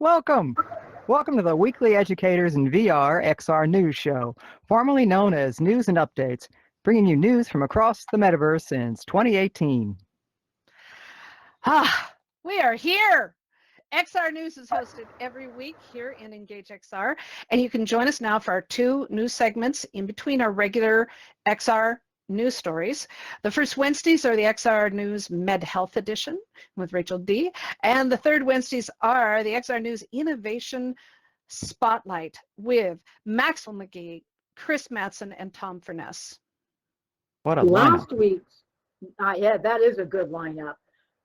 Welcome. Welcome to the weekly Educators in VR XR news show, formerly known as News and Updates, bringing you news from across the metaverse since 2018. We are here. XR News is hosted every week here in Engage XR, and you can join us now for our two news segments in between our regular XR news stories. The first Wednesdays are the XR News Med Health Edition with Rachel D. And the third Wednesdays are the XR News Innovation Spotlight with Maxwell McGee, Chris Mattson, and Tom Furness. What a Last lineup. week's, yeah, that is a good lineup.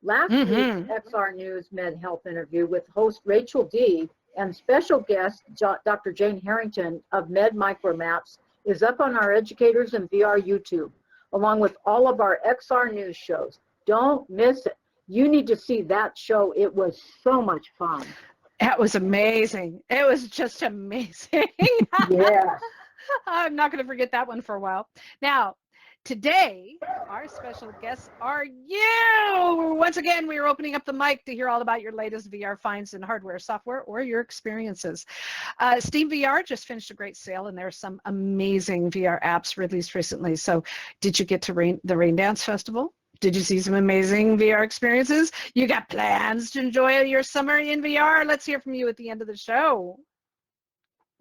Last week's XR News Med Health interview with host Rachel D. and special guest Dr. Jane Harrington of Med Micromaps is up on our Educators in VR YouTube, along with all of our XR news shows. Don't miss it. You need to see that show. It was so much fun. That was amazing. It was just amazing. Yes. I'm not going to forget that one for a while. Now, today, our special guests are you. Once again, we are opening up the mic to hear all about your latest VR finds in hardware, software, or your experiences. Steam VR just finished a great sale, and there are some amazing VR apps released recently. So did you get to the Rain Dance Festival? Did you see some amazing VR experiences? You got plans to enjoy your summer in VR? Let's hear from you at the end of the show.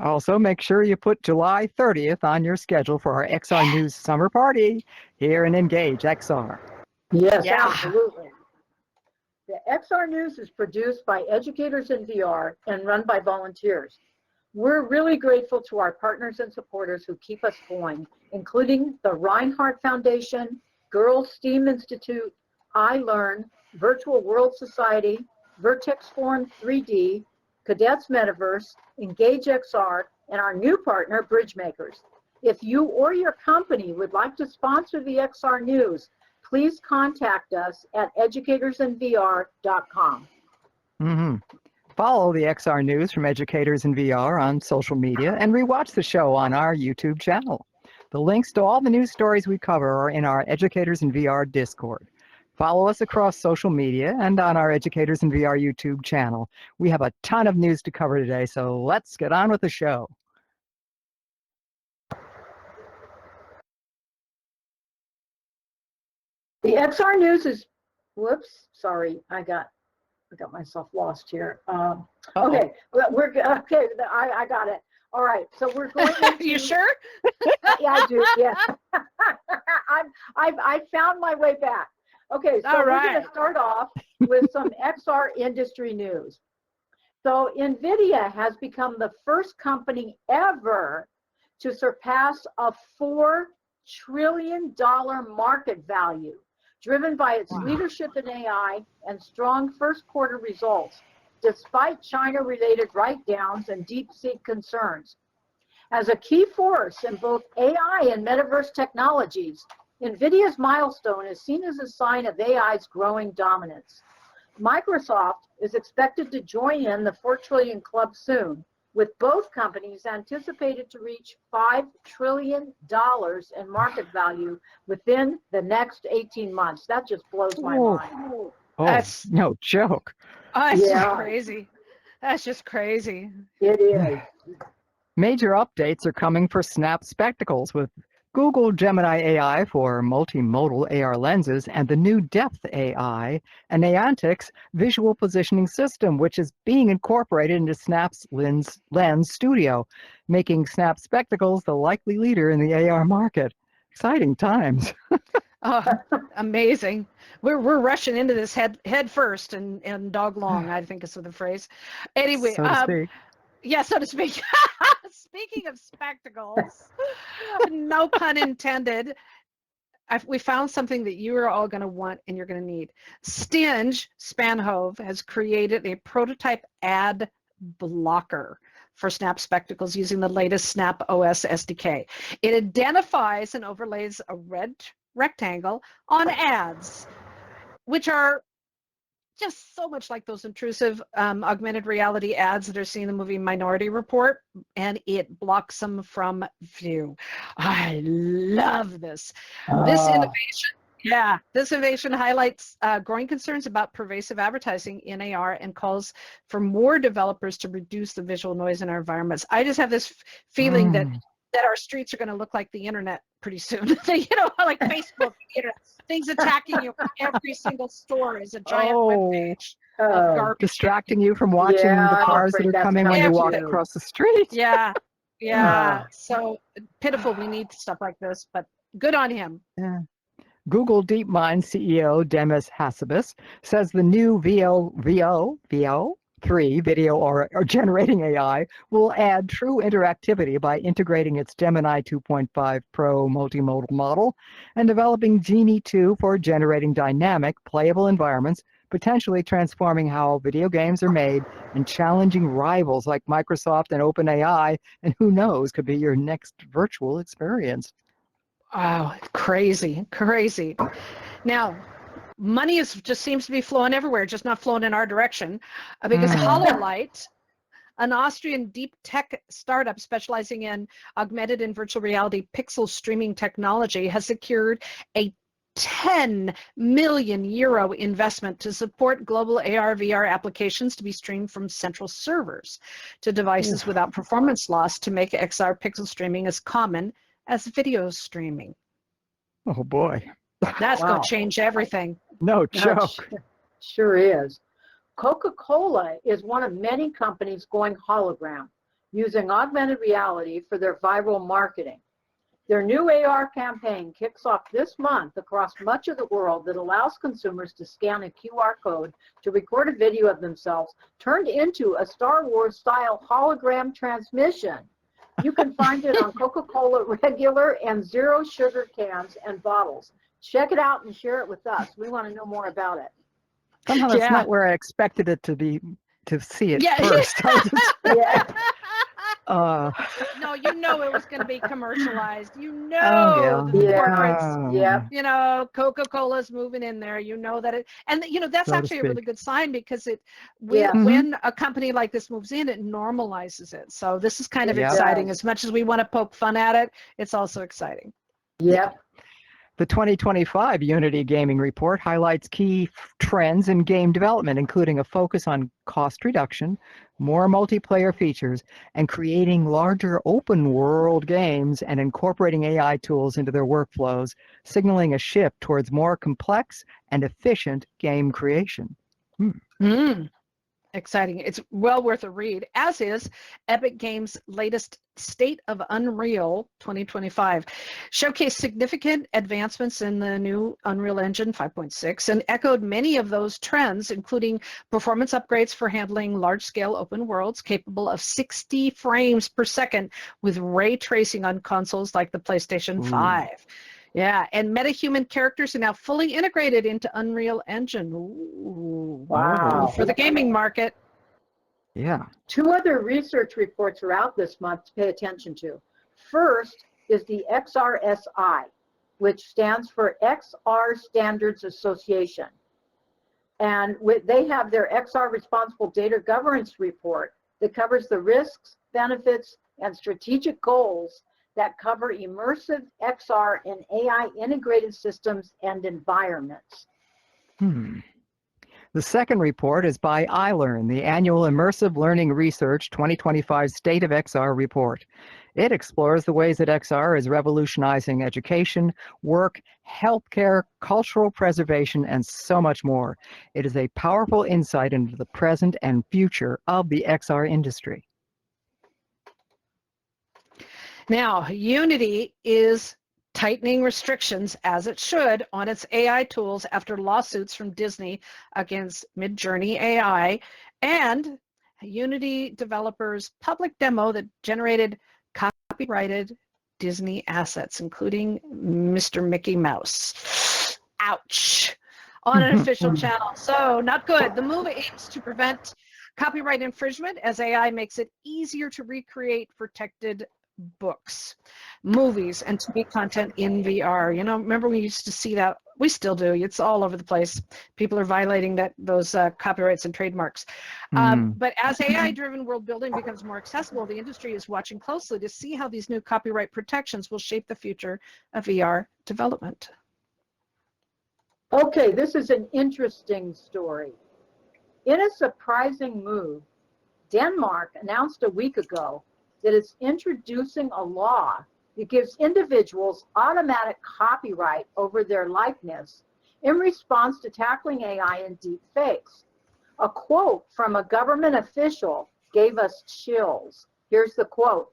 Also, make sure you put July 30th on your schedule for our XR News Summer Party here in Engage XR. Yes, Yeah. absolutely. The XR News is produced by Educators in VR and run by volunteers. We're really grateful to our partners and supporters who keep us going, including the Reinhardt Foundation, Girls STEAM Institute, iLearn, Virtual World Society, Vertex Forum 3D, Cadets Metaverse, Engage XR, and our new partner, Bridgemakers. If you or your company would like to sponsor the XR News, please contact us at educatorsinvr.com. Follow the XR News from Educators in VR on social media and rewatch the show on our YouTube channel. The links to all the news stories we cover are in our Educators in VR Discord. Follow us across social media and on our Educators in VR YouTube channel. We have a ton of news to cover today, so let's get on with the show. The XR News is, whoops, sorry, I got myself lost here. Okay, we're okay. I got it. All right, so we're going into, You sure? Yeah, I do. Yeah, I found my way back. Okay, so we're going to start off with some XR industry news. So NVIDIA has become the first company ever to surpass a $4 trillion market value, driven by its leadership in AI and strong first quarter results, despite China-related write-downs and DeepSeek concerns. As a key force in both AI and metaverse technologies, NVIDIA's milestone is seen as a sign of AI's growing dominance. Microsoft is expected to join in the 4 trillion club soon, with both companies anticipated to reach $5 trillion in market value within the next 18 months. That just blows my mind. Oh, That's no joke. That's Yeah. just crazy. That's just crazy. It is. Major updates are coming for Snap Spectacles with Google Gemini AI for multimodal AR lenses and the new Depth AI, and Niantic's visual positioning system, which is being incorporated into Snap's Lens Studio, making Snap Spectacles the likely leader in the AR market. Exciting times. Oh, amazing. We're rushing into this head first and dog long, I think is the phrase. Anyway, So to speak. Yeah, so to speak. Speaking of spectacles, no pun intended, we found something that you are all going to want and you're going to need. Stinge Spanhove has created a prototype ad blocker for Snap Spectacles using the latest Snap OS SDK. It identifies and overlays a red rectangle on ads, which are just so much like those intrusive augmented reality ads that are seen in the movie Minority Report, and it blocks them from view. I love this. This innovation Yeah, this innovation highlights growing concerns about pervasive advertising in AR and calls for more developers to reduce the visual noise in our environments. I just have this feeling that our streets are going to look like the internet pretty soon. Like Facebook, things attacking you from every single store is a giant webpage of garbage. Distracting you from watching the cars that are coming when you walk across the street. Yeah. So pitiful. We need stuff like this, but good on him. Yeah. Google DeepMind CEO Demis Hassabis says the new VO3 video or generating AI will add true interactivity by integrating its Gemini 2.5 Pro multimodal model and developing Genie 2 for generating dynamic, playable environments, potentially transforming how video games are made and challenging rivals like Microsoft and OpenAI, and who knows, could be your next virtual experience. Wow, crazy. Now, money just seems to be flowing everywhere, just not flowing in our direction, because HoloLight, an Austrian deep tech startup specializing in augmented and virtual reality pixel streaming technology, has secured a 10 million euro investment to support global AR/VR applications to be streamed from central servers to devices without performance loss to make XR pixel streaming as common as video streaming. Oh boy. That's going to change everything. No joke. Sure is. Coca-Cola is one of many companies going hologram, using augmented reality for their viral marketing. Their new AR campaign kicks off this month across much of the world that allows consumers to scan a QR code to record a video of themselves turned into a Star Wars style hologram transmission. You can find it on Coca-Cola regular and zero sugar cans and bottles. Check it out and share it with us. We want to know more about it. Somehow that's not where I expected it to be, to see it first. No, it was going to be commercialized. The corporates, Coca-Cola's moving in there. That it, and that's actually a really good sign, because when a company like this moves in, it normalizes it. So this is kind of exciting. As much as we want to poke fun at it, it's also exciting. The 2025 Unity Gaming Report highlights key trends in game development, including a focus on cost reduction, more multiplayer features, and creating larger open-world games and incorporating AI tools into their workflows, signaling a shift towards more complex and efficient game creation. Exciting. It's well worth a read, as is Epic Games' latest State of Unreal 2025. Showcased significant advancements in the new Unreal Engine 5.6 and echoed many of those trends, including performance upgrades for handling large-scale open worlds capable of 60 frames per second with ray tracing on consoles like the PlayStation 5. Yeah, and metahuman characters are now fully integrated into Unreal Engine. Ooh, wow. For the gaming market. Yeah. 2 other research reports are out this month to pay attention to. First is the XRSI, which stands for XR Standards Association. And they have their XR Responsible Data Governance Report that covers the risks, benefits, and strategic goals that cover immersive XR and AI integrated systems and environments. The second report is by iLearn, the annual Immersive Learning Research 2025 State of XR report. It explores the ways that XR is revolutionizing education, work, healthcare, cultural preservation, and so much more. It is a powerful insight into the present and future of the XR industry. Now, Unity is tightening restrictions, as it should, on its AI tools after lawsuits from Disney against Midjourney AI and Unity developers' public demo that generated copyrighted Disney assets, including Mr. Mickey Mouse. Ouch. On an official channel. So, not good. The move aims to prevent copyright infringement as AI makes it easier to recreate protected books, movies, and TV content in VR. Remember we used to see that? We still do. It's all over the place. People are violating those copyrights and trademarks. But as AI-driven world building becomes more accessible, the industry is watching closely to see how these new copyright protections will shape the future of VR development. Okay, this is an interesting story. In a surprising move, Denmark announced a week ago that it's introducing a law that gives individuals automatic copyright over their likeness in response to tackling AI and deep fakes. A quote from a government official gave us chills. Here's the quote.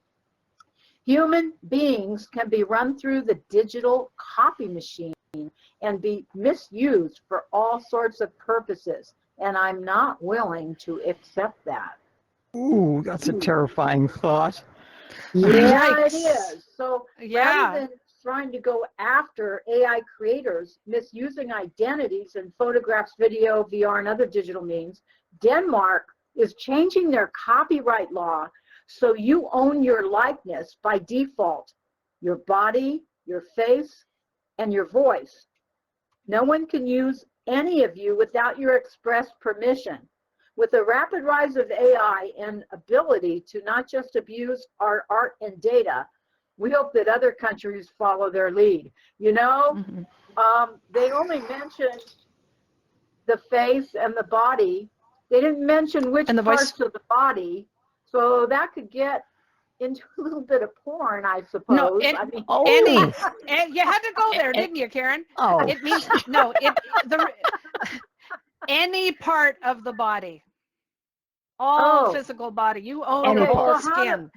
Human beings can be run through the digital copy machine and be misused for all sorts of purposes, and I'm not willing to accept that. Ooh, that's a terrifying thought. Yeah, Yikes. it is. So rather than trying to go after AI creators misusing identities in photographs, video, VR, and other digital means, Denmark is changing their copyright law so you own your likeness by default, your body, your face, and your voice. No one can use any of you without your express permission. With the rapid rise of AI and ability to not just abuse our art and data, we hope that other countries follow their lead. You know, they only mentioned the face and the body. They didn't mention which parts of the body, so that could get into a little bit of porn, I suppose. No, I mean, you had to go there, didn't you, Karen? Oh, it means any part of the body, all physical body. You own the whole skin.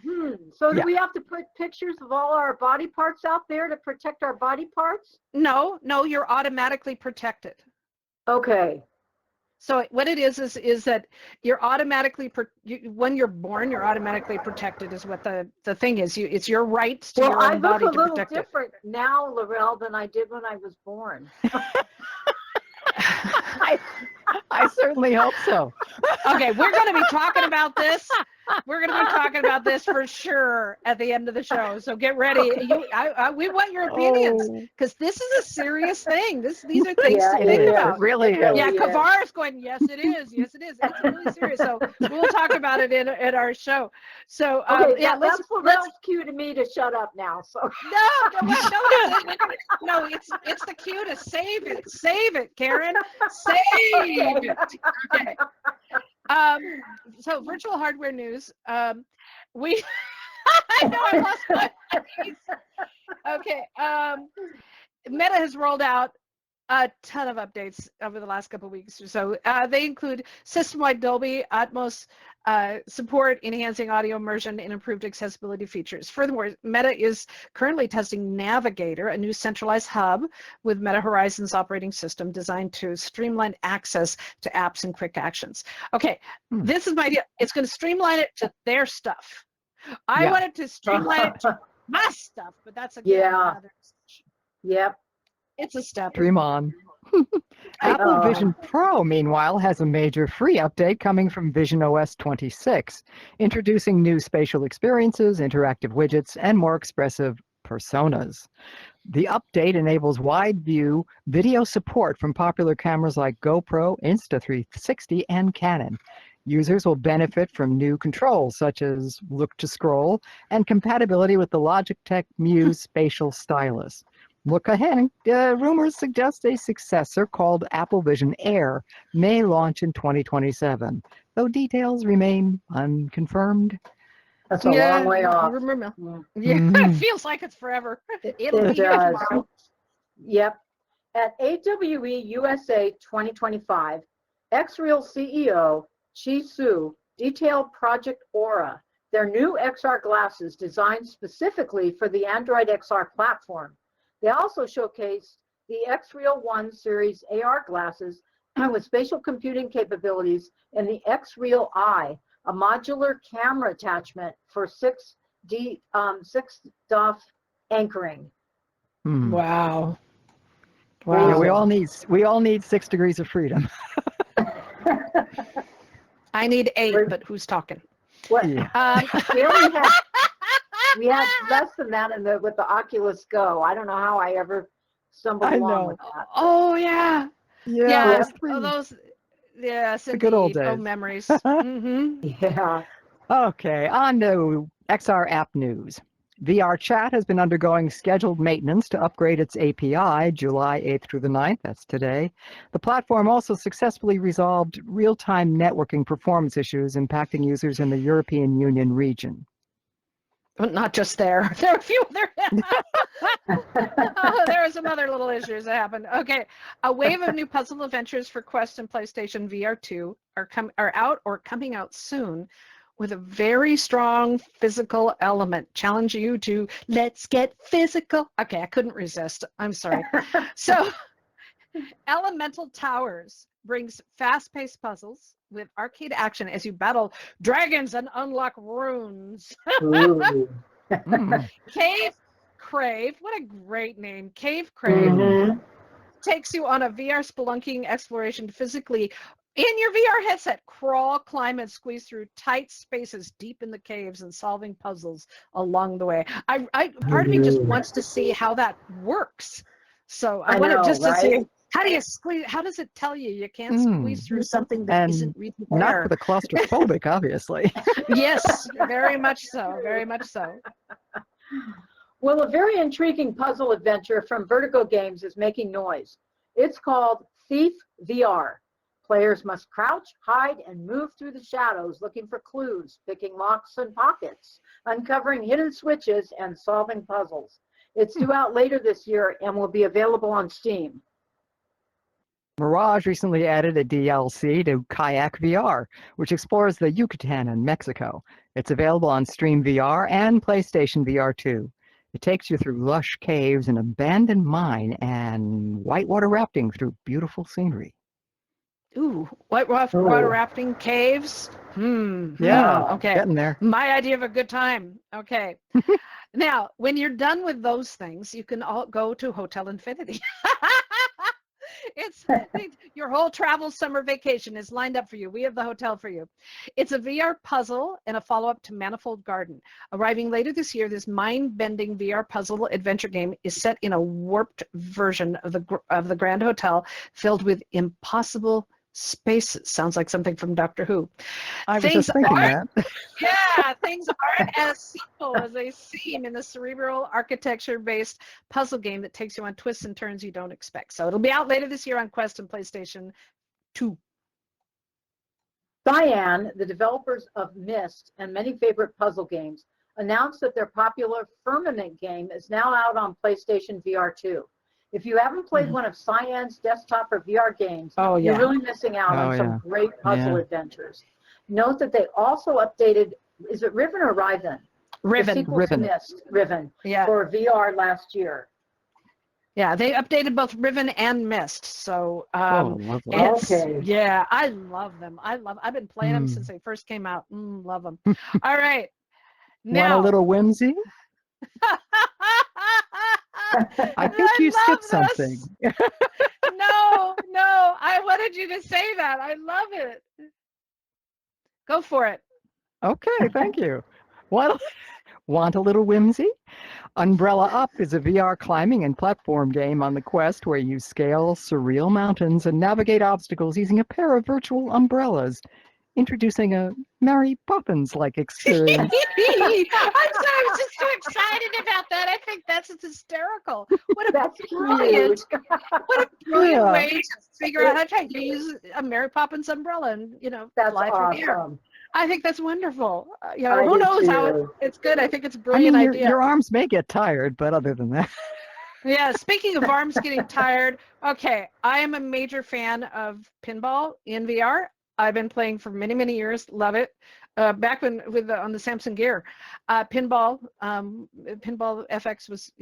So do we have to put pictures of all our body parts out there to protect our body parts? No, you're automatically protected. Okay. So what it is that you're automatically when you're born, you're automatically protected. Is what the thing is. It's your rights to your own body to protect it. I look a little different now, Laurel, than I did when I was born. I certainly hope so. Okay, we're going to be talking about this. We're going to be talking about this for sure at the end of the show. So get ready. We want your opinions because this is a serious thing. These are things to think about. It really is. Yeah, Kavar is going, yes, it is. Yes, it is. It's really serious. So we'll talk about it in our show. So that's cue to me to shut up now. So no, it's the cue to save it. Save it, Karen. Save it. Okay. So virtual hardware news. I know I lost my place. Okay. Meta has rolled out a ton of updates over the last couple of weeks or so. They include system-wide Dolby Atmos support, enhancing audio immersion, and improved accessibility features. Furthermore, Meta is currently testing Navigator, a new centralized hub with Meta Horizons operating system designed to streamline access to apps and quick actions. Okay, this is my idea. It's going to streamline it to their stuff. I wanted to streamline it to my stuff, but that's another discussion. Yep. It's a step. Dream on. Apple Vision Pro, meanwhile, has a major free update coming from Vision OS 26, introducing new spatial experiences, interactive widgets, and more expressive personas. The update enables wide-view video support from popular cameras like GoPro, Insta360, and Canon. Users will benefit from new controls such as look to scroll and compatibility with the Logitech Muse spatial stylus. Look ahead. Rumors suggest a successor called Apple Vision Air may launch in 2027, though details remain unconfirmed. That's a long way off. Remember, it feels like it's forever. It'll be here tomorrow. Yep. At AWE USA 2025, XReal CEO Chi Su detailed Project Aura, their new XR glasses designed specifically for the Android XR platform. They also showcased the XReal One series AR glasses with spatial computing capabilities and the XReal Eye, a modular camera attachment for 6D DOF anchoring. Wow. Yeah, we all need 6 degrees of freedom. I need 8, but who's talking? What? We had less than that with the Oculus Go. I don't know how I ever stumbled along with that. Oh yeah. Yeah. Oh, those. Yes, the good old days. Oh, memories. Mm-hmm. Yeah. Okay, on to XR app news. VR Chat has been undergoing scheduled maintenance to upgrade its API July 8th through the 9th. That's today. The platform also successfully resolved real-time networking performance issues impacting users in the European Union region. Not just there. There are a few other. Oh, there are some other little issues that happened. Okay, a wave of new puzzle adventures for Quest and PlayStation VR 2 are out or coming out soon, with a very strong physical element. Challenge you to let's get physical. Okay, I couldn't resist. I'm sorry. So, Elemental Towers brings fast-paced puzzles with arcade action as you battle dragons and unlock runes. Cave Crave, what a great name. Cave Crave takes you on a VR spelunking exploration to physically, in your VR headset, crawl, climb, and squeeze through tight spaces deep in the caves and solving puzzles along the way. Part of me just wants to see how that works. So I want to just to see, how do you squeeze? How does it tell you can't squeeze through something that isn't really there? Not for the claustrophobic, obviously. Yes, very much so. Very much so. Well, a very intriguing puzzle adventure from Vertigo Games is making noise. It's called Thief VR. Players must crouch, hide, and move through the shadows looking for clues, picking locks and pockets, uncovering hidden switches, and solving puzzles. It's due out later this year and will be available on Steam. Mirage recently added a DLC to Kayak VR, which explores the Yucatan in Mexico. It's available on Stream VR and PlayStation VR 2. It takes you through lush caves, an abandoned mine, and whitewater rafting through beautiful scenery. Ooh, whitewater rafting, caves. Yeah, okay. Getting there. My idea of a good time. Okay. Now, when you're done with those things, you can all go to Hotel Infinity. It's your whole travel summer vacation is lined up for you. We have the hotel for you. It's a VR puzzle and a follow-up to Manifold Garden. Arriving later this year, this mind-bending VR puzzle adventure game is set in a warped version of the Grand Hotel, filled with impossible spaces. Sounds like something from Doctor Who. I was just thinking that. Yeah, things aren't as simple as they seem in the cerebral architecture-based puzzle game that takes you on twists and turns you don't expect. So it'll be out later this year on Quest and PlayStation 2. Cyan, the developers of Myst and many favorite puzzle games, announced that their popular Firmament game is now out on PlayStation VR 2. If you haven't played one of Cyan's desktop or VR games, you're really missing out on some great puzzle adventures. Note that they also updated, is it Riven or Riven? Riven. Riven for VR last year. Yeah, they updated both Riven and Myst. So lovely. Yeah, I love them. I've been playing them since they first came out. Love them. All right. Now, want a little whimsy? I think you skipped something. No, I wanted you to say that. I love it. Go for it. Okay, thank you. Want a little whimsy? Umbrella Up is a VR climbing and platform game on the Quest where you scale surreal mountains and navigate obstacles using a pair of virtual umbrellas, introducing a Mary Poppins-like experience. I'm just so excited about that. I think that's hysterical. What a brilliant way to figure out how to use a Mary Poppins umbrella and fly through the air. I think that's wonderful. Who knows how it's good. I think it's a brilliant idea. Your arms may get tired, but other than that. Yeah, speaking of arms getting tired, okay, I am a major fan of pinball in VR. I've been playing for many, many years. Love it. Back when on the Samsung Gear, pinball FX was,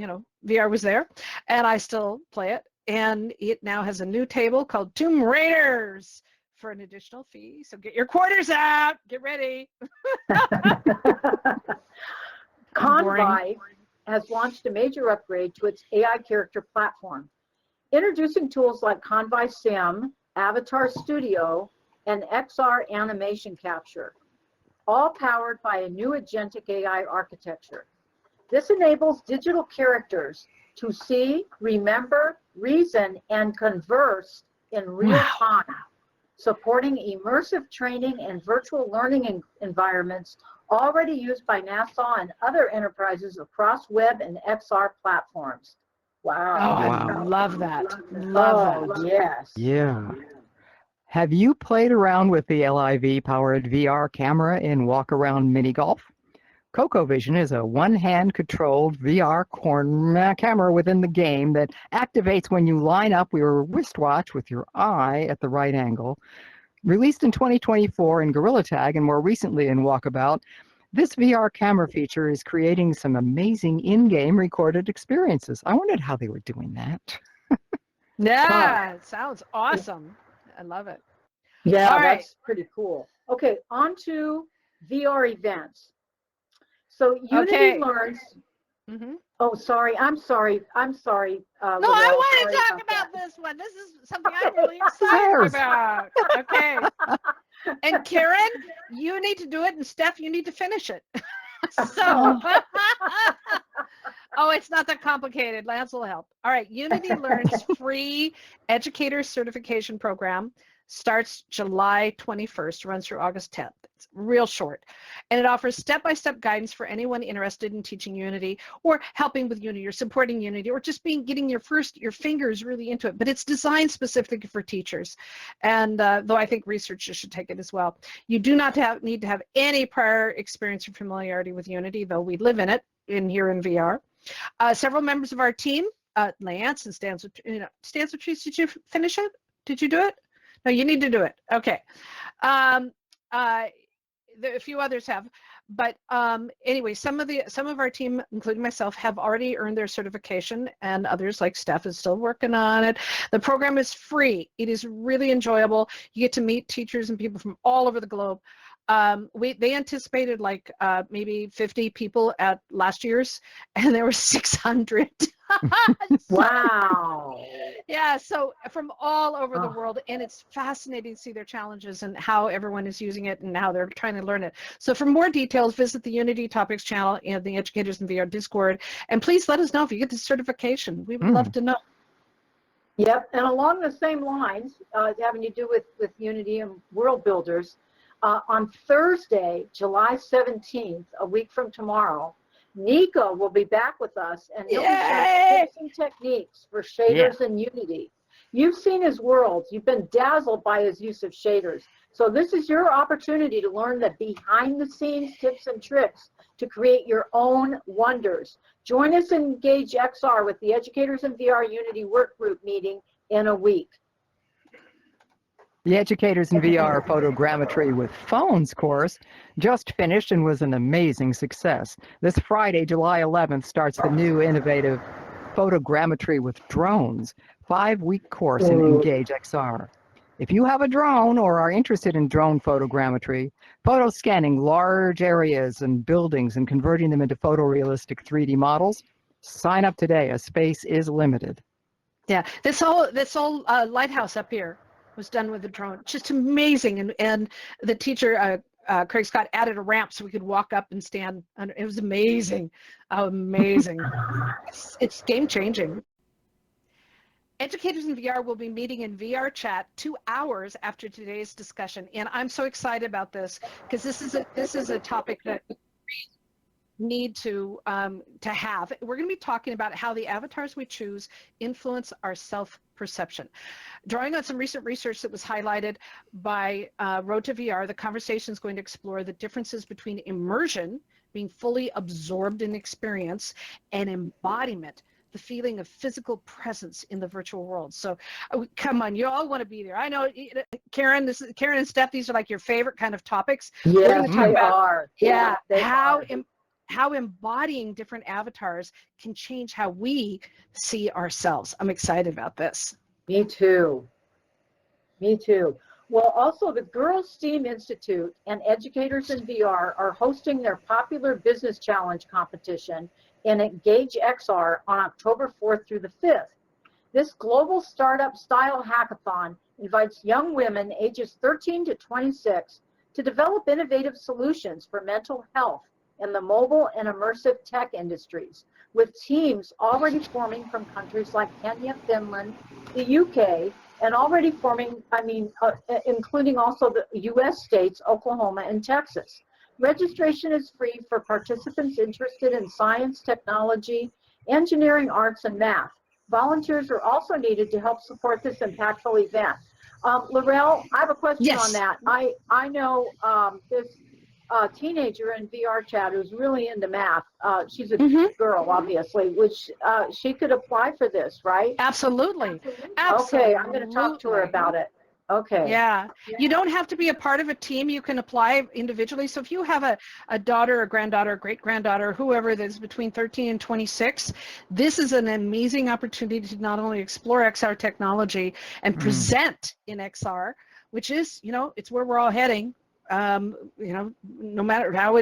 VR was there, and I still play it. And it now has a new table called Tomb Raiders for an additional fee. So get your quarters out. Get ready. Convive has launched a major upgrade to its AI character platform, introducing tools like Convive Sim, Avatar Studio, and XR animation capture, all powered by a new agentic AI architecture. This enables digital characters to see, remember, reason, and converse in real time, supporting immersive training and virtual learning environments already used by NASA and other enterprises across web and XR platforms. Wow. Oh, Wow. I love that. Love that. Yes. Yeah. Have you played around with the LIV-powered VR camera in walk-around mini golf? CocoVision is a one-hand controlled VR camera within the game that activates when you line up your wristwatch with your eye at the right angle. Released in 2024 in Gorilla Tag and more recently in Walkabout, this VR camera feature is creating some amazing in-game recorded experiences. I wondered how they were doing that. Yeah, it sounds awesome. I love it. Yeah, All right. that's pretty cool. Okay, on to VR events. So Unity learns. Mm-hmm. Oh, sorry. I'm sorry. No, Lorel. I want Sorry to talk about this one. This is something I'm really excited about. Okay. And Karen, you need to do it, and Steph, you need to finish it. So, oh, it's not that complicated. Lance will help. All right, Unity Learn's free educator certification program starts July 21st, runs through August 10th. It's real short. And it offers step-by-step guidance for anyone interested in teaching Unity or helping with Unity or supporting Unity or just getting your fingers really into it. But it's designed specifically for teachers. And though I think researchers should take it as well. You do not need to have any prior experience or familiarity with Unity, though we live in it here in VR. Several members of our team, Lance and Stan's with Trees, did you finish it? Did you do it? No, you need to do it. Okay. A few others have, but anyway, some of our team, including myself, have already earned their certification, and others like Steph is still working on it. The program is free. It is really enjoyable. You get to meet teachers and people from all over the globe. They anticipated like maybe 50 people at last year's, and there were 600. Wow. Yeah, so from all over the world, and it's fascinating to see their challenges and how everyone is using it and how they're trying to learn it. So for more details, visit the Unity Topics channel and the Educators in VR Discord, and please let us know if you get the certification. We would love to know. Yep, and along the same lines, having to do with Unity and World Builders, on Thursday, July 17th, a week from tomorrow, Nico will be back with us, and he'll be sharing tips and techniques for shaders and Unity. You've seen his worlds. You've been dazzled by his use of shaders. So this is your opportunity to learn the behind-the-scenes tips and tricks to create your own wonders. Join us in Engage XR with the Educators in VR Unity Work Group meeting in a week. The Educators in VR Photogrammetry with Phones course just finished and was an amazing success. This Friday, July 11th, starts the new innovative Photogrammetry with Drones 5-week course in Engage XR. If you have a drone or are interested in drone photogrammetry, photo scanning large areas and buildings and converting them into photorealistic 3D models, sign up today. A space is limited. Yeah, this whole lighthouse up here was done with a drone. Just amazing. And the teacher, Craig Scott, added a ramp so we could walk up and stand under. It was amazing. Amazing. It's game changing. Educators in VR will be meeting in VR chat 2 hours after today's discussion. And I'm so excited about this because this is a topic that we need to have. We're going to be talking about how the avatars we choose influence our self-perception. Drawing on some recent research that was highlighted by Road to VR, the conversation is going to explore the differences between immersion, being fully absorbed in experience, and embodiment, the feeling of physical presence in the virtual world. So come on, you all want to be there. I know, Karen and Steph, these are like your favorite kind of topics. Yeah, they are. Yeah, they are. How embodying different avatars can change how we see ourselves. I'm excited about this. Me too. Me too. Well, also the Girls STEAM Institute and Educators in VR are hosting their popular business challenge competition in Engage XR on October 4th through the 5th. This global startup style hackathon invites young women ages 13 to 26 to develop innovative solutions for mental health in the mobile and immersive tech industries, with teams already forming from countries like Kenya, Finland, the UK, and already forming, including also the US states, Oklahoma and Texas. Registration is free for participants interested in science, technology, engineering, arts, and math. Volunteers are also needed to help support this impactful event. Laurel, I have a question on that. I know this teenager in VR chat who's really into math. She's a girl, obviously, which she could apply for this, right? Absolutely. Okay, I'm going to talk to her about it. Okay. Yeah. You don't have to be a part of a team. You can apply individually. So if you have a daughter, a granddaughter, a great-granddaughter, whoever that's between 13 and 26, this is an amazing opportunity to not only explore XR technology and present in XR, which is, it's where we're all heading. No matter how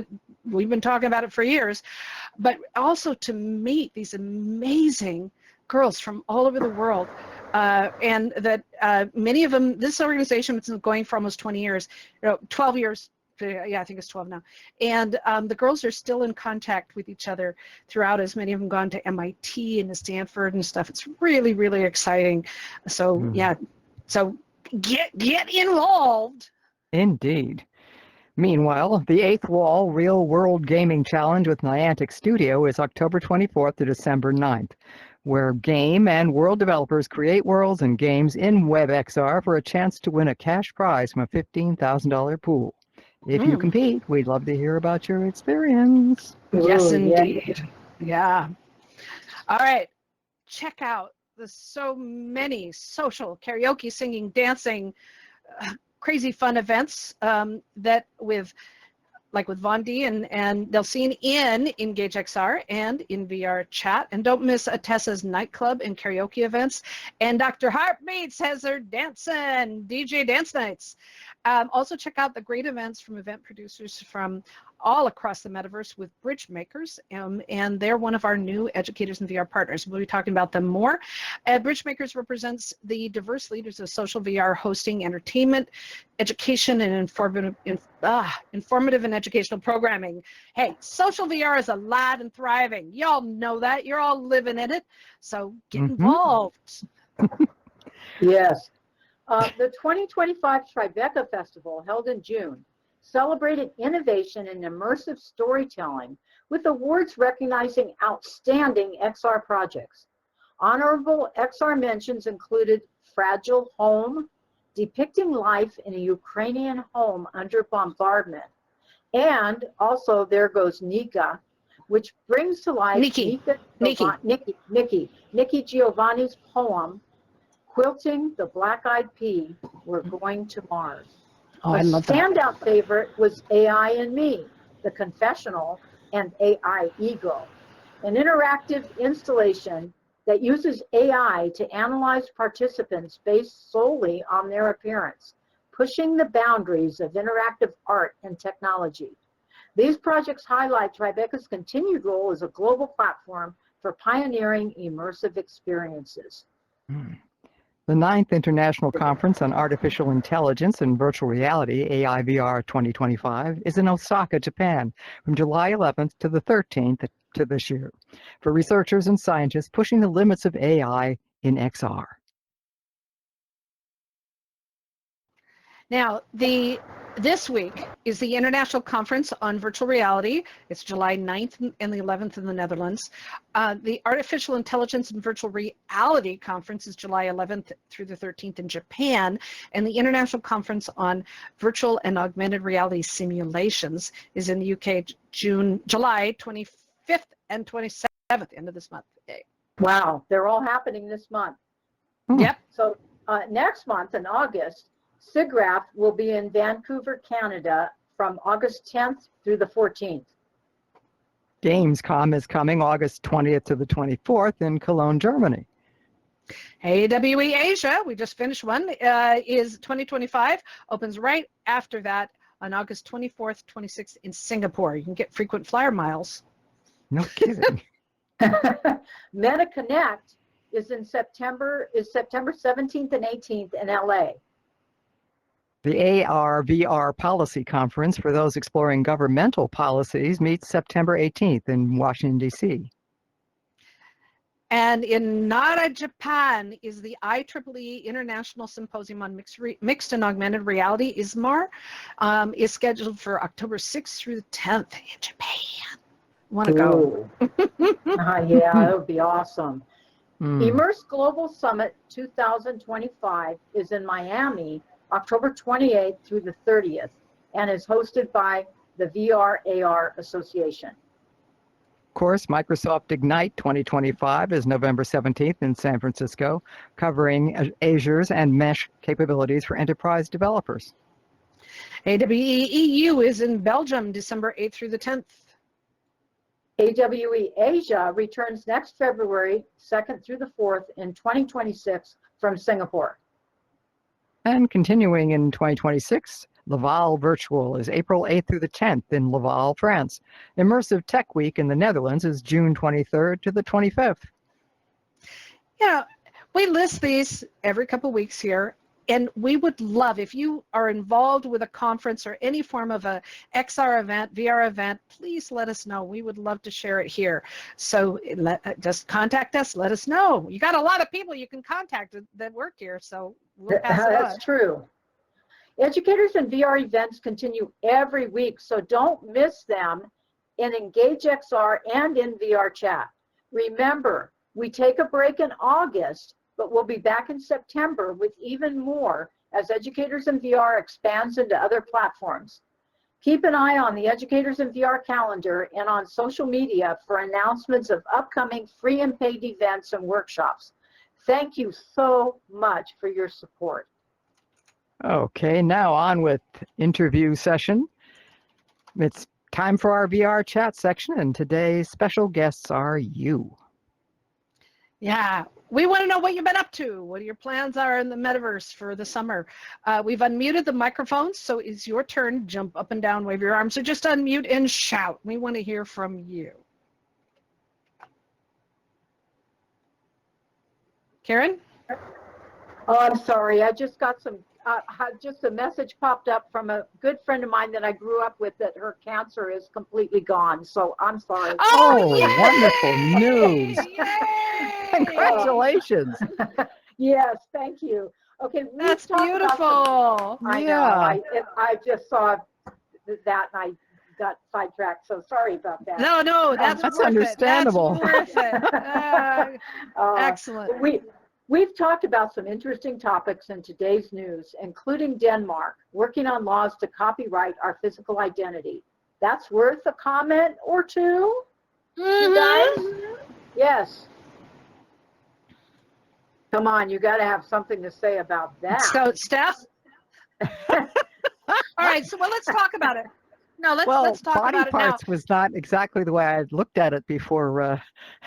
we've been talking about it for years, but also to meet these amazing girls from all over the world. And that many of them, this organization has been going for almost 20 years, 12 years, yeah, I think it's 12 now. And the girls are still in contact with each other throughout, as many of them gone to MIT and to Stanford and stuff. It's really, really exciting. So, yeah, so get involved. Indeed. Meanwhile, the Eighth Wall Real World Gaming Challenge with Niantic Studio is October 24th to December 9th, where game and world developers create worlds and games in WebXR for a chance to win a cash prize from a $15,000 pool. If you compete, we'd love to hear about your experience. Yes, indeed. Yeah. All right. Check out the so many social karaoke, singing, dancing, crazy fun events that with Von D and Delcine in Engage XR and in VR chat. And don't miss Tessa's nightclub and karaoke events. And Dr. Heartbeats has her dancing DJ dance nights. Also check out the great events from event producers from all across the metaverse with Bridge Makers, and they're one of our new educators and VR partners. We'll be talking about them more. Bridge Makers represents the diverse leaders of social VR hosting, entertainment, education, and informative and educational programming. Hey, social VR is alive and thriving. Y'all know that. You're all living in it. So get involved. Yes. The 2025 Tribeca Festival, held in June, celebrated innovation in immersive storytelling with awards recognizing outstanding XR projects. Honorable XR mentions included Fragile Home, depicting life in a Ukrainian home under bombardment, and also There Goes Nika, which brings to life Nikki Giovanni's poem, Quilting the Black-Eyed Pea, We're Going to Mars. Oh, I love that. A standout favorite was AI and Me, The Confessional, and AI Ego, an interactive installation that uses AI to analyze participants based solely on their appearance, pushing the boundaries of interactive art and technology. These projects highlight Tribeca's continued role as a global platform for pioneering immersive experiences. The 9th International Conference on Artificial Intelligence and Virtual Reality, EDVR 2025, is in Osaka, Japan, from July 11th to the 13th to this year, for researchers and scientists pushing the limits of AI in XR. Now, this week is the International Conference on Virtual Reality. It's July 9th and the 11th in the Netherlands. The Artificial Intelligence and Virtual Reality Conference is July 11th through the 13th in Japan. And the International Conference on Virtual and Augmented Reality Simulations is in the UK, July 25th and 27th, end of this month. Wow, they're all happening this month. Yep. So next month in August, SIGGRAPH will be in Vancouver, Canada from August 10th through the 14th. Gamescom is coming August 20th to the 24th in Cologne, Germany. AWE Asia, we just finished one, is 2025, opens right after that on August 24th, 26th in Singapore. You can get frequent flyer miles. No kidding. MetaConnect is in September 17th and 18th in LA. The AR/VR Policy Conference for those exploring governmental policies meets September 18th in Washington, D.C. And in Nara, Japan, is the IEEE International Symposium on Mixed and Augmented Reality, ISMAR, is scheduled for October 6th through the 10th in Japan. Want to go? Yeah, that would be awesome. Mm. Immerse Global Summit 2025 is in Miami, October 28th through the 30th, and is hosted by the VR AR Association. Of course, Microsoft Ignite 2025 is November 17th in San Francisco, covering Azure's and mesh capabilities for enterprise developers. AWE EU is in Belgium, December 8th through the 10th. AWE Asia returns next February 2nd through the 4th in 2026 from Singapore. And continuing in 2026, Laval Virtual is April 8th through the 10th in Laval, France. Immersive Tech Week in the Netherlands is June 23rd to the 25th. Yeah, we list these every couple of weeks here, and we would love, if you are involved with a conference or any form of a XR event, VR event, please let us know. We would love to share it here. So just contact us, let us know. You got a lot of people you can contact that work here, so we'll pass it on. That's true. Educators and VR events continue every week, so don't miss them in Engage XR and in VR Chat. Remember, we take a break in August, but we'll be back in September with even more as Educators in VR expands into other platforms. Keep an eye on the Educators in VR calendar and on social media for announcements of upcoming free and paid events and workshops. Thank you so much for your support. Okay, now on with interview session. It's time for our VR chat section, and today's special guests are you. Yeah, we want to know what you've been up to, what your plans are in the metaverse for the summer. We've unmuted the microphones, so it's your turn. Jump up and down, wave your arms, or just unmute and shout. We want to hear from you. Karen? Oh, I'm sorry. I just got some, just a message popped up from a good friend of mine that I grew up with that her cancer is completely gone. So I'm sorry. Oh, wonderful news. Yay! Congratulations. Yes, thank you. Okay. That's beautiful. I Yeah. know. I just saw that and I got sidetracked. So sorry about that. No, that's worth understandable. It. That's worth it. Excellent. We've talked about some interesting topics in today's news, including Denmark working on laws to copyright our physical identity. That's worth a comment or two, you guys? Yes. Come on, you got to have something to say about that. So, Steph? All right, so let's talk about it. No, let's talk about it now. Body parts was not exactly the way I had looked at it before.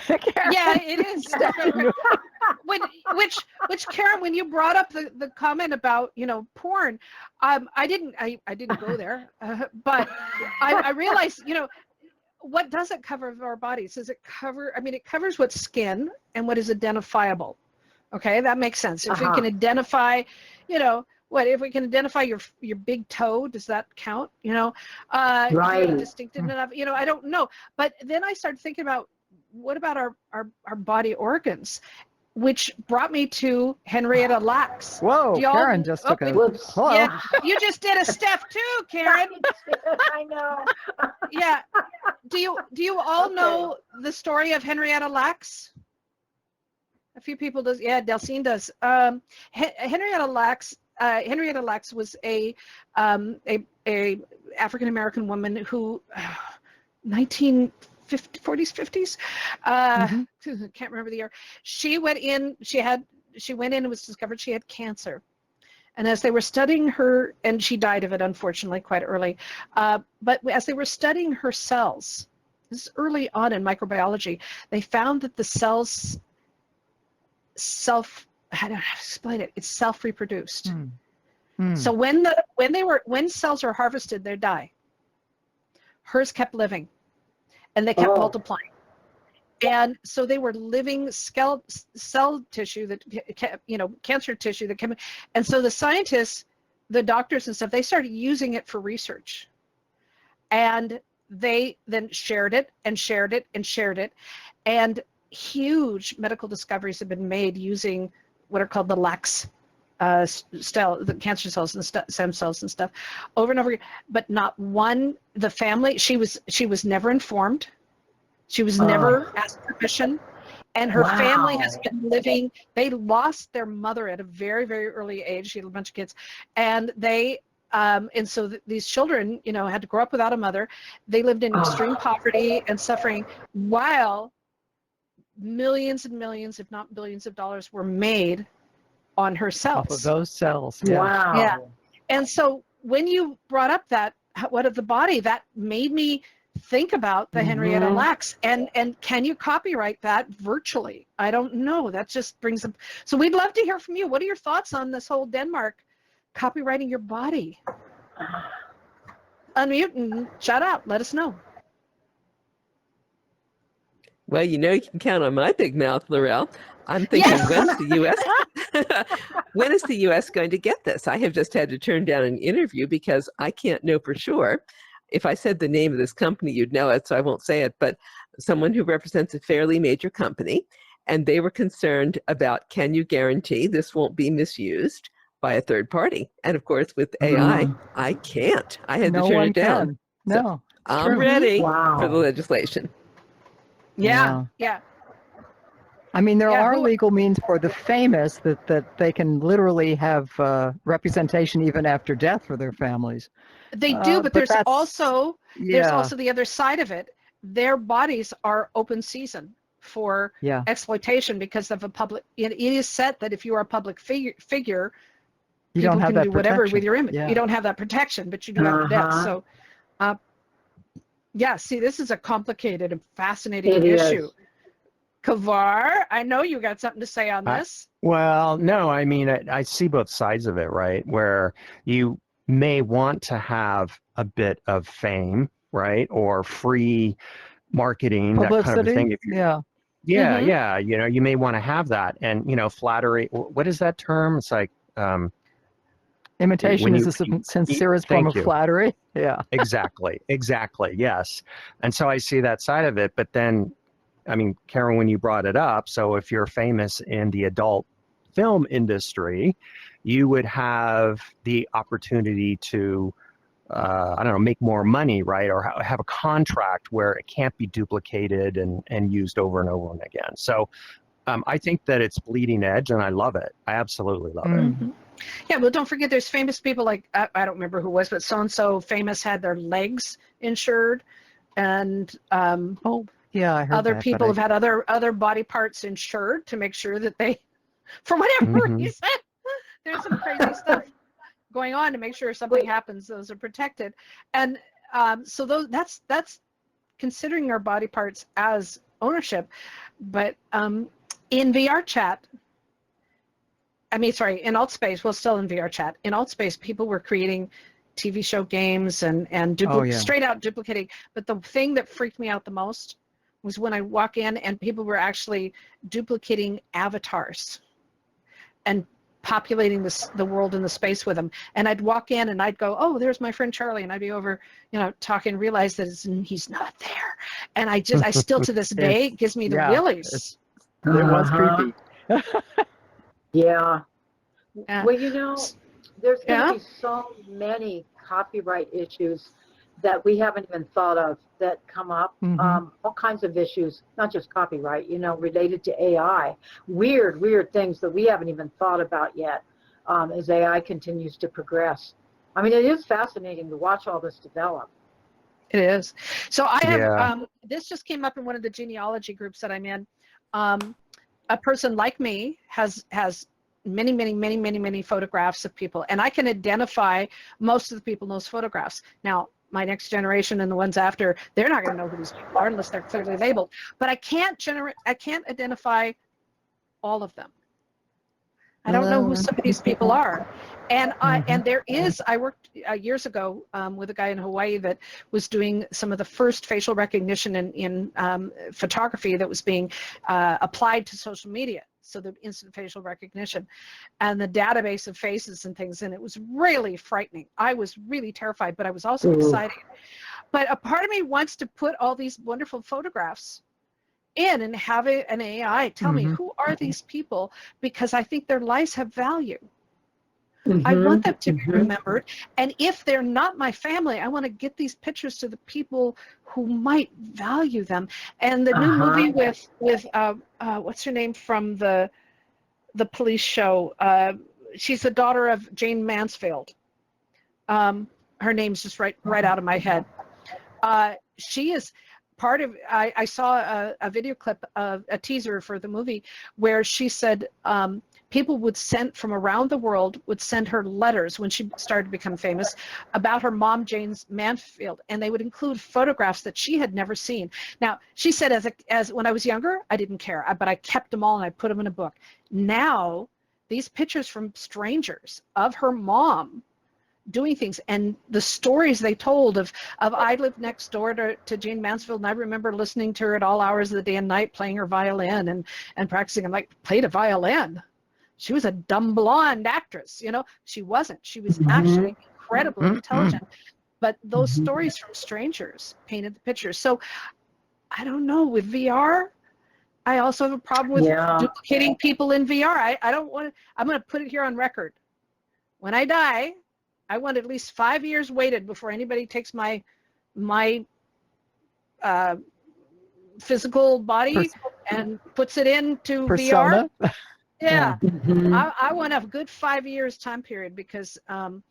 Yeah, it is. Which Karen, when you brought up the comment about porn, I didn't go there, but I realized what does it cover of our bodies? Does it cover? I mean, it covers what's skin and what is identifiable. Okay, that makes sense. If we can identify, what if we can identify your big toe? Does that count? Right. Distinctive enough? I don't know. But then I started thinking about what about our body organs, which brought me to Henrietta Lacks. Whoa, Karen just took a. Hello. Yeah, you just did a step too, Karen. I know. Yeah. Do you all know the story of Henrietta Lacks? A few people does. Yeah, Delcine does. Henrietta Lacks. Henrietta Lacks was a African American woman who, 1940s, 50s. Can't remember the year. She went in. She went in and was discovered she had cancer. And as they were studying her, and she died of it, unfortunately, quite early. But as they were studying her cells, this is early on in microbiology, they found that the cells I don't know how to explain it. It's self-reproduced. So when cells are harvested, they die. Hers kept living, and they kept multiplying. And so they were living cell tissue that cancer tissue that came. And so the scientists, the doctors and stuff, they started using it for research, and they then shared it and shared it and shared it, and huge medical discoveries have been made using what are called the LAX the cancer cells and stem cells and stuff over and over again. But not one, the family, she was never informed. She was never asked permission. And her family has been living, they lost their mother at a very, very early age. She had a bunch of kids. And they, and so these children, you know, had to grow up without a mother. They lived in extreme poverty and suffering while millions and millions, if not billions of dollars were made on her cells. Off of those cells. Yeah. Wow. Yeah. And so when you brought up that, what of the body, that made me think about the Henrietta Lacks, and can you copyright that virtually? I don't know. That just brings up. So we'd love to hear from you. What are your thoughts on this whole Denmark copyrighting your body? Unmute and shout out. Let us know. Well, you know, you can count on my big mouth, Laurel. I'm thinking, when's the U.S. when is the U.S. going to get this? I have just had to turn down an interview because I can't know for sure. If I said the name of this company, you'd know it, so I won't say it, but someone who represents a fairly major company, and they were concerned about, can you guarantee this won't be misused by a third party? And of course, with AI, I can't. I had to turn it down. Can. No, I'm ready Wow. for the legislation. Yeah. I mean, there Yeah, are legal means for the famous that they can literally have representation even after death for their families. They do, but there's also Yeah. the other side of it. Their bodies are open season for exploitation because of a public. It is set that if you are a public figure, You people don't have can that do whatever protection. with your image. Yeah. You don't have that protection, but you do have the death. So, yeah. See, this is a complicated and fascinating issue. Kavar, I know you got something to say on this. Well, no, I mean, I see both sides of it, right? Where you may want to have a bit of fame, right? Or free marketing, that kind of a thing. If you, yeah, you know, you may want to have that. And, you know, flattery, what is that term? It's like, imitation is the sincerest form of flattery. Yeah. Exactly. Yes. And so I see that side of it, but then, I mean, Karen, when you brought it up, so if you're famous in the adult film industry, you would have the opportunity to, I don't know, make more money, right? Or have a contract where it can't be duplicated and used over and over and again. So I think that it's bleeding edge, and I love it. I absolutely love it. Yeah, well, don't forget there's famous people like, I don't remember who it was, but so-and-so famous had their legs insured, and yeah, I heard other that, people have had other body parts insured to make sure that they, for whatever reason, there's some crazy stuff going on to make sure if something happens, those are protected. And so that's considering our body parts as ownership. But in VR chat, in AltSpace, well, still in VR chat, in AltSpace, people were creating TV show games and straight out duplicating. But the thing that freaked me out the most was when I walk in and people were actually duplicating avatars and populating the world and the space with them. And I'd walk in and I'd go, oh, there's my friend Charlie. And I'd be over, you know, talking, realize that he's not there. And I still to this day, it gives me the willies. It was creepy. Yeah. Well, you know, there's going to be so many copyright issues that we haven't even thought of that come up. All kinds of issues, not just copyright, you know, related to AI. Weird things that we haven't even thought about yet as AI continues to progress. I mean, it is fascinating to watch all this develop. It is. So I have, this just came up in one of the genealogy groups that I'm in. A person like me has many photographs of people, and I can identify most of the people in those photographs. Now, my next generation and the ones after, they're not going to know who these people are unless they're clearly labeled. But I can't identify all of them. I don't know who some of these people are. And I worked years ago with a guy in Hawaii that was doing some of the first facial recognition in photography that was being applied to social media. So the instant facial recognition and the database of faces and things. And it was really frightening. I was really terrified, but I was also excited. But a part of me wants to put all these wonderful photographs in and have an AI tell me who are these people, because I think their lives have value. I want them to be remembered. And if they're not my family, I want to get these pictures to the people who might value them. And the new movie with what's her name from the police show? She's the daughter of Jane Mansfield. Her name's just right out of my head. She is part of, I saw a video clip of a teaser for the movie where she said people would send from around the world would send her letters when she started to become famous about her mom, Jane Mansfield, and they would include photographs that she had never seen. Now, she said as when I was younger, I didn't care, but I kept them all and I put them in a book. Now, these pictures from strangers of her mom doing things and the stories they told of I lived next door to Jane Mansfield, and I remember listening to her at all hours of the day and night playing her violin and practicing. I'm like, played a violin? She was a dumb blonde actress, you know. She wasn't. She was actually incredibly intelligent. But those stories from strangers painted the picture. So I don't know, with VR, I also have a problem with duplicating people in VR. I don't want to, I'm going to put it here on record. When I die, I want at least 5 years waited before anybody takes my physical body and puts it into persona. VR. Yeah, I want a good 5 years time period, because then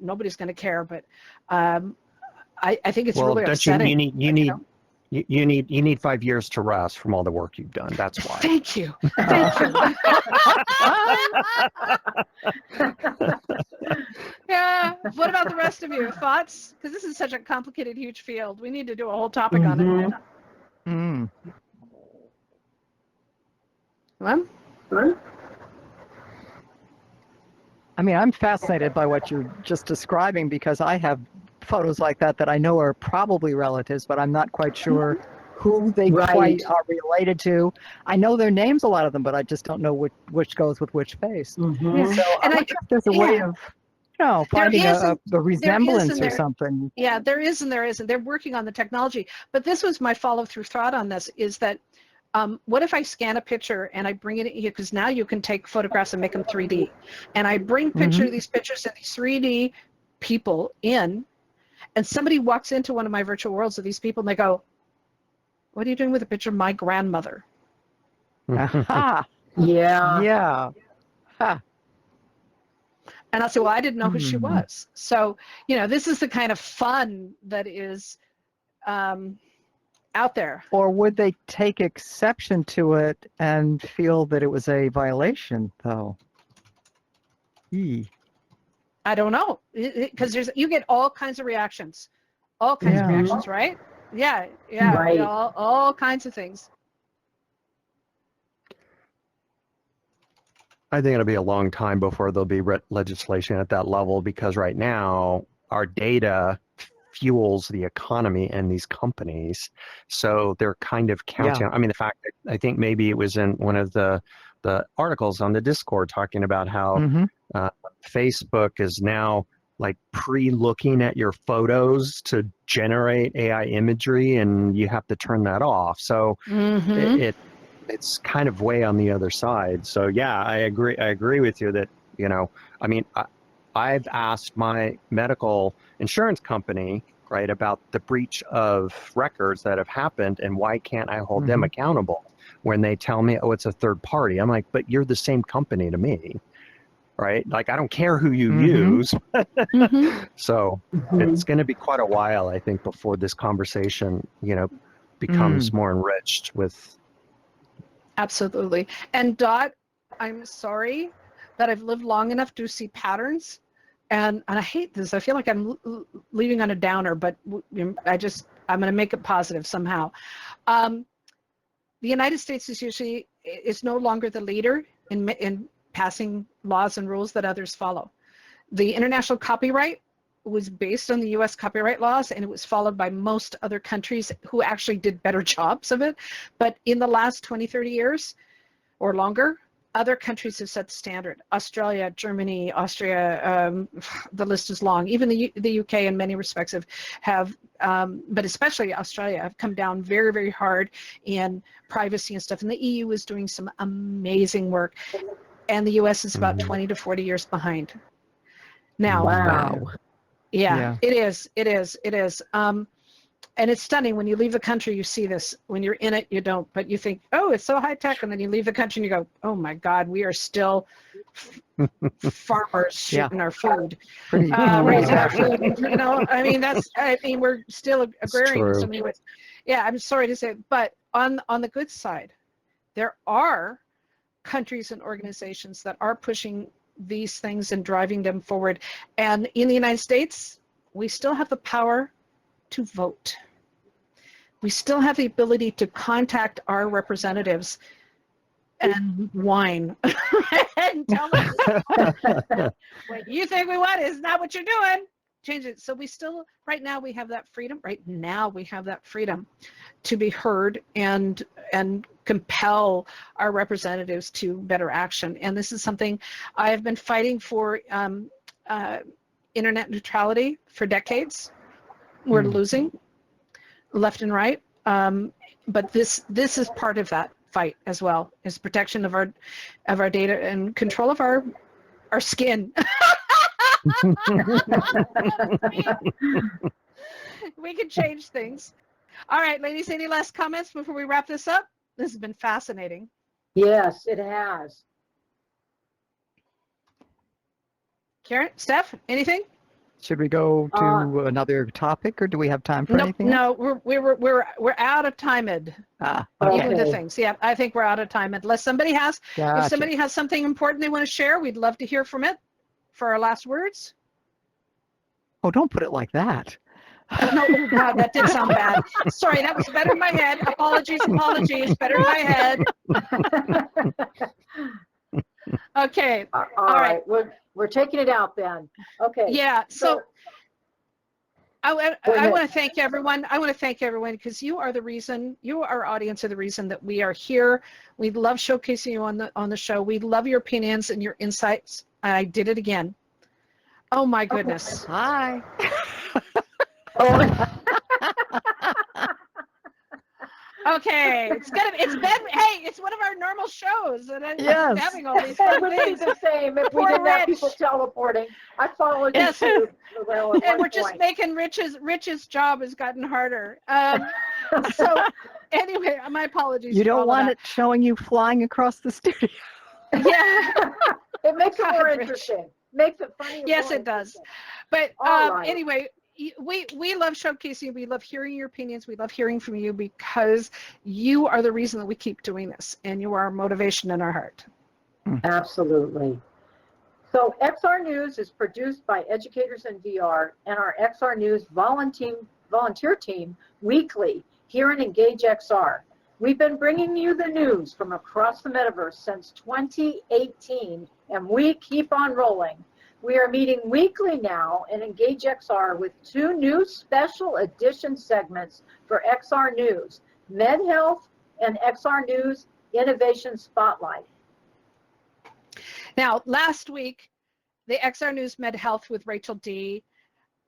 nobody's going to care. But I think it's really upsetting. You need 5 years to rest from all the work you've done. That's why. Thank you. Thank you. Yeah. What about the rest of you? Thoughts? Because this is such a complicated, huge field. We need to do a whole topic on it. Well, I mean, I'm fascinated by what you're just describing, because I have photos like that I know are probably relatives, but I'm not quite sure who they quite are related to. I know their names, a lot of them, but I just don't know which goes with which face. So I wonder if there's a way of, finding the resemblance or something. Yeah, there is and there isn't. They're working on the technology. But this was my follow-through thought on this, is that what if I scan a picture and I bring it in here, because now you can take photographs and make them 3D. And I bring these pictures of these 3D people in, and somebody walks into one of my virtual worlds of these people and they go, what are you doing with a picture of my grandmother? Yeah. Huh. And I'll say, well, I didn't know who she was. So, this is the kind of fun that is out there. Or would they take exception to it and feel that it was a violation, though? I don't know, because you get all kinds of reactions, right? Yeah, right. All kinds of things. I think it'll be a long time before there'll be legislation at that level, because right now our data fuels the economy and these companies. So they're kind of counting. I mean, the fact that I think maybe it was in one of the articles on the Discord talking about how Facebook is now like pre-looking at your photos to generate AI imagery, and you have to turn that off. So it's kind of way on the other side. So yeah, I agree with you that, I mean, I've asked my medical insurance company, right, about the breach of records that have happened and why can't I hold them accountable when they tell me, oh, it's a third party. I'm like, but you're the same company to me, right? Like, I don't care who you use. So it's going to be quite a while, I think, before this conversation, becomes more enriched with. Absolutely. And Dot, I'm sorry that I've lived long enough to see patterns. And I hate this. I feel like I'm leaving on a downer, but I'm going to make it positive somehow. The United States is no longer the leader in passing laws and rules that others follow. The international copyright was based on the U.S. copyright laws, and it was followed by most other countries who actually did better jobs of it. But in the last 20, 30 years or longer, other countries have set the standard. Australia, Germany, Austria, the list is long. Even the UK in many respects have but especially Australia, have come down very, very hard in privacy and stuff. And the EU is doing some amazing work. And the US is about 20 to 40 years behind. Now, Wow. yeah, it is. And it's stunning. When you leave the country, you see this. When you're in it, you don't. But you think, oh, it's so high tech. And then you leave the country and you go, oh my God, we are still farmers shooting our food. Pretty Raising our food. You know, I mean, we're still agrarian in true. so many ways. Yeah, I'm sorry to say it. But on the good side, there are countries and organizations that are pushing these things and driving them forward. And in the United States, we still have the power to vote. We still have the ability to contact our representatives and whine and tell us what you think we want is not what you're doing. Change it. So we still, right now we have that freedom. Right now we have that freedom to be heard and compel our representatives to better action. And this is something I have been fighting for, internet neutrality for decades. We're losing left and right, but this is part of that fight as well, is protection of our data and control of our skin. We can change things. All right, ladies, any last comments before we wrap this up? This has been fascinating. Yes, it has. Karen, Steph, anything? Should we go to another topic, or do we have time for anything else? No, we're out of time. Okay. Even the things. Yeah, I think we're out of time. Unless somebody has, if somebody has something important they want to share, we'd love to hear from it for our last words. Oh, don't put it like that. No, oh God, that did sound bad. Sorry, that was better in my head. Apologies, better in my head. Okay. All right. We're taking it out then. Okay. Yeah. So I want to thank everyone. I want to thank everyone because you are the reason. You, our audience, are the reason that we are here. We love showcasing you on the show. We love your opinions and your insights. I did it again. Oh my goodness. Hi. Okay, it's one of our normal shows, and I'm having all these fun It would be things. the same if we Poor didn't have Rich. people teleporting. I followed you Yes. too. Well, at And one we're just point. making Rich's job has gotten harder. So anyway, my apologies. You for all don't of want that. it showing you flying across the studio. Yeah. It makes it God, more Rich. interesting. Makes it funny. and Yes, more it does. interesting. But All right. anyway, we love showcasing. We love hearing your opinions. We love hearing from you because you are the reason that we keep doing this, and you are our motivation in our heart. Absolutely. So XR News is produced by educators in VR and our XR News volunteer team weekly here in Engage XR. We've been bringing you the news from across the metaverse since 2018, and we keep on rolling. We are meeting weekly now in Engage XR with 2 new special edition segments for XR News, MedHealth and XR News Innovation Spotlight. Now, last week, the XR News Med Health with Rachel D.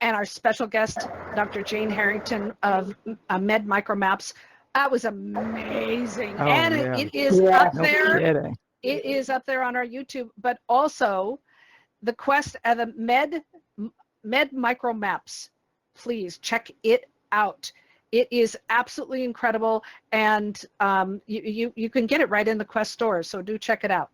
and our special guest, Dr. Jane Harrington of Med Micromaps. That was amazing. Oh, And yeah. it is Yeah. up No there. kidding. It is up there on our YouTube, but also the quest of the Med Micromaps. Please check it out. It is absolutely incredible, and you can get it right in the Quest store, so do check it out.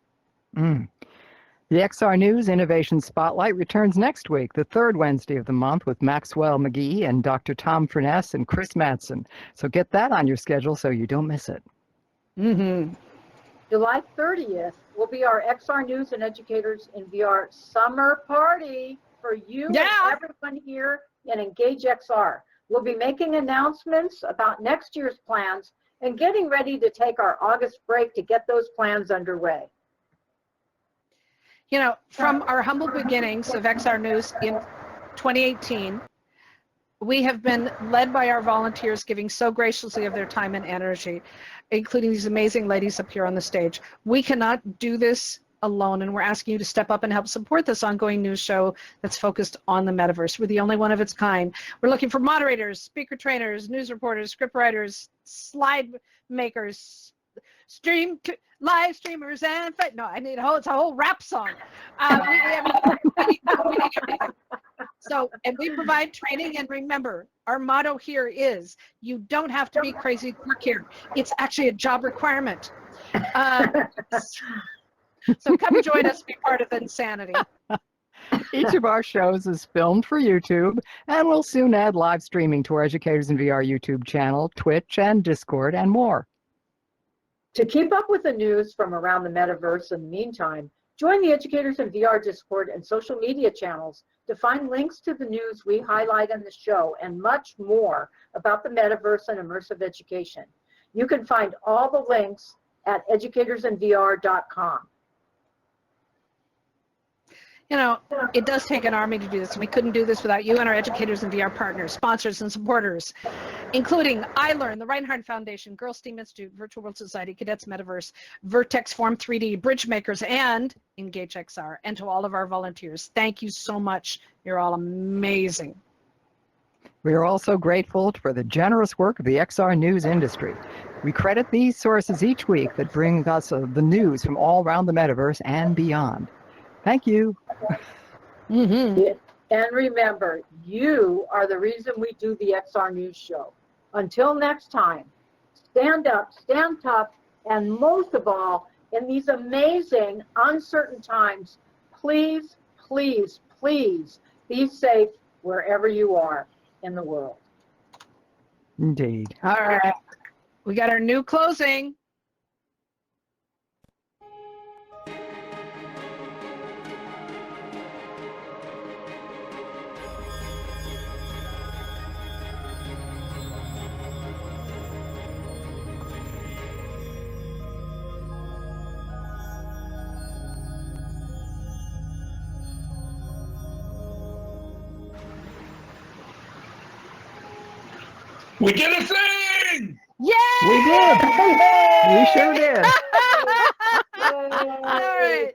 The XR News Innovation Spotlight returns next week, the 3rd Wednesday of the month, with Maxwell McGee and Dr. Tom Furness and Chris Madsen. So get that on your schedule so you don't miss it. Mm-hmm. July 30th will be our XR News and Educators in VR summer party for you and everyone here in Engage XR. We'll be making announcements about next year's plans and getting ready to take our August break to get those plans underway. You know, from our humble beginnings of XR News in 2018, We have been led by our volunteers giving so graciously of their time and energy, including these amazing ladies up here on the stage. We cannot do this alone, and we're asking you to step up and help support this ongoing news show that's focused on the metaverse. We're the only one of its kind. We're looking for moderators, speaker trainers, news reporters, script writers, slide makers, live streamers, and no, I need it's a whole rap song. We need everything. So, and we provide training, and remember, our motto here is, you don't have to be crazy to work here. It's actually a job requirement. So come join us, be part of the insanity. Each of our shows is filmed for YouTube, and we'll soon add live streaming to our Educators in VR YouTube channel, Twitch, and Discord, and more. To keep up with the news from around the metaverse in the meantime, join the Educators in VR Discord and social media channels to find links to the news we highlight on the show and much more about the metaverse and immersive education. You can find all the links at educatorsinvr.com. You know, it does take an army to do this. We couldn't do this without you and our Educators in VR partners, sponsors, and supporters, including iLearn, the Reinhardt Foundation, Girls STEAM Institute, Virtual World Society, Cadets Metaverse, Vertex Form 3D, Bridgemakers, and Engage XR. And to all of our volunteers, thank you so much. You're all amazing. We are also grateful for the generous work of the XR news industry. We credit these sources each week that bring us the news from all around the metaverse and beyond. Thank you. And remember, you are the reason we do the XR News Show. Until next time, stand up, stand tough, and most of all, in these amazing, uncertain times, please, please, please be safe wherever you are in the world. Indeed. All right. We got our new closing. We did a thing! Yay! We did. We sure did. All right.